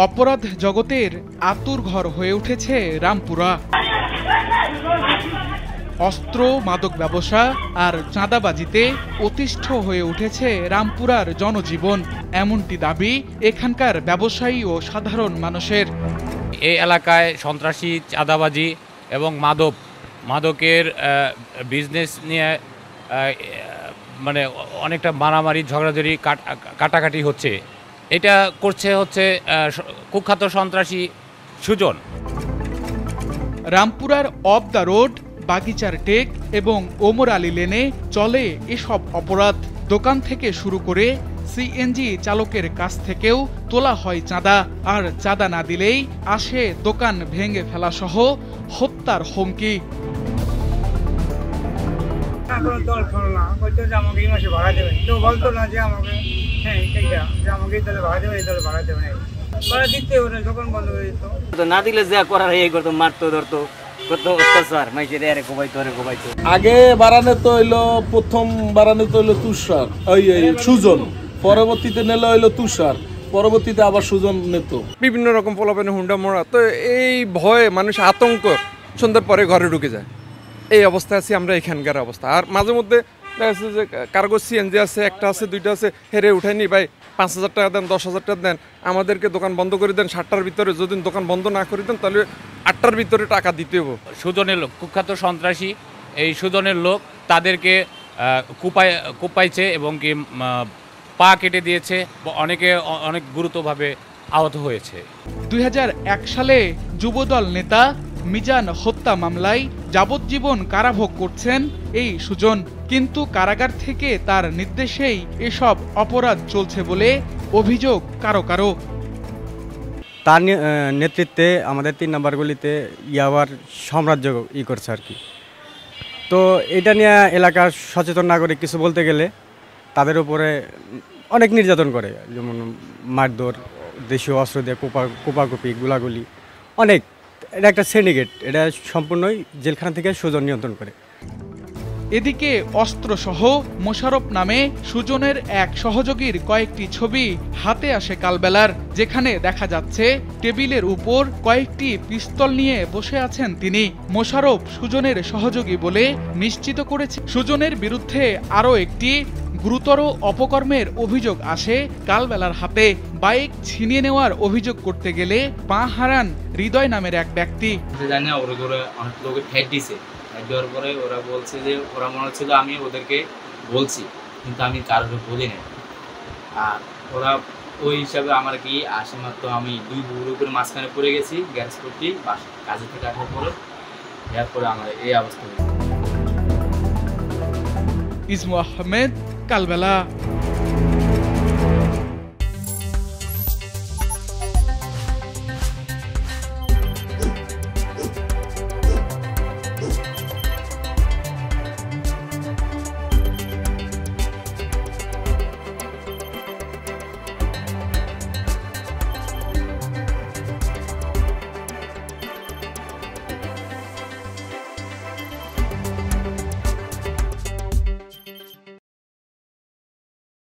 অপরাধ জগতের আতুরঘর হয়ে উঠেছে রামপুরা। অস্ত্র, মাদক ব্যবসা আর চাঁদাবাজিতে অতিষ্ঠ হয়ে উঠেছে রামপুরার জনজীবন, এমনটি দাবি এখানকার ব্যবসায়ী ও সাধারণ মানুষের। এই এলাকায় সন্ত্রাসী, চাঁদাবাজি এবং মাদকের বিজনেস নিয়ে মানে অনেকটা মারামারি, ঝগড়াঝড়ি, কাটাকাটি হচ্ছে। এটা করছে কুখ্যাত সন্ত্রাসী সুজন। রামপুরার অফ দ্য রোড, বাগিচার টেক এবং ওমর আলী লেনে চলে এসব অপরাধ। দোকান থেকে শুরু করে সিএনজি চালকের কাছ থেকেও তোলা হয় চাঁদা, আর চাঁদা না দিলেই আসে দোকান ভেঙে ফেলা সহ হত্যার হুমকি। না দিলে যা করার এই করতো, মারতো, ধরতো, কত অত্যাচার, আগে বাড়ানো তো হইলো, প্রথম বাড়ানো তো হইলো তুষার, সুজন, পরবর্তীতে নিলে হইলো তুষার, পরবর্তীতে আবার সুজন নিত। বিভিন্ন রকম পোলাপানি, হুন্ডা মোড়া, তো এই ভয়ে মানুষ আতঙ্ক, সন্ধ্যার পরে ঘরে ঢুকে যায়। এই অবস্থায় আছি আমরা, এখানকার অবস্থা। আর মাঝে মধ্যে দেখা যাচ্ছে যে কার্গো সিএনজি আছে, একটা আছে, দুইটা আছে, হেরে উঠায়নি ভাই, 5,000 টাকা দেন, 10,000 টাকা দেন, আমাদেরকে দোকান বন্ধ করে দেন 7টার ভিতরে। যদি দোকান বন্ধ না করে দেন তাহলে 8টার ভিতরে টাকা দিতে হবে। সুজনের লোক, কুখ্যাত সন্ত্রাসী এই সুজনের লোক, তাদেরকে কুপাইছে এবং কি পা কেটে দিয়েছে, অনেকে অনেক গুরুতরভাবে আহত হয়েছে। 2001 সালে যুবদল নেতা মিজান হত্যা মামলায় যাবজ্জীবন কারাভোগ করছেন এই সুজন, কিন্তু কারাগার থেকে তার নির্দেশেই এসব অপরাধ চলছে বলে অভিযোগ কারো কারো। তার নেতৃত্বে আমাদের 3 নম্বর গলিতে ইয়াবার সাম্রাজ্য করছে আর কি। তো এটা নিয়ে এলাকার সচেতন নাগরিক কিছু বলতে গেলে তাদের উপরে অনেক নির্যাতন করে, যেমন মারধর, দেশীয় অস্ত্র দিয়ে কোপাকুপি, গুলাগুলি, অনেক। এটা একটা সিন্ডিকেট, এটা সম্পূর্ণই জেলখানা থেকে সুজন নিয়ন্ত্রণ করে। এদিকে অস্ত্রসহ মোশাররফ নামে সুজনের এক সহযোগীর কয়েকটি ছবি হাতে আসে কালবেলার, যেখানে দেখা যাচ্ছে টেবিলের উপর কয়েকটি পিস্তল নিয়ে বসে আছেন তিনি। মোশাররফ সুজনের সহযোগী বলে নিশ্চিত করেছে। সুজনের বিরুদ্ধে আরও একটি গুরুতর অপকর্মের অভিযোগ আসে কালবেলার হাতে। বাইক ছিনিয়ে নেওয়ার অভিযোগ করতে গেলে পা হারান হৃদয় নামের এক ব্যক্তি। দেওয়ার পরে ওরা বলছে যে ওরা মনে হচ্ছিল আমি ওদেরকে বলছি, কিন্তু আমি কারোর বলি না। আর ওরা ওই হিসাবে আমার কি আসে মাত্র আমি 2 বুড়ো করে মাঝখানে পড়ে গেছি গ্যাস করতে, কাজে থেকে আসার পরে, এরপরে আমার এই অবস্থা। ইসমু আহমেদ, কালবেলা।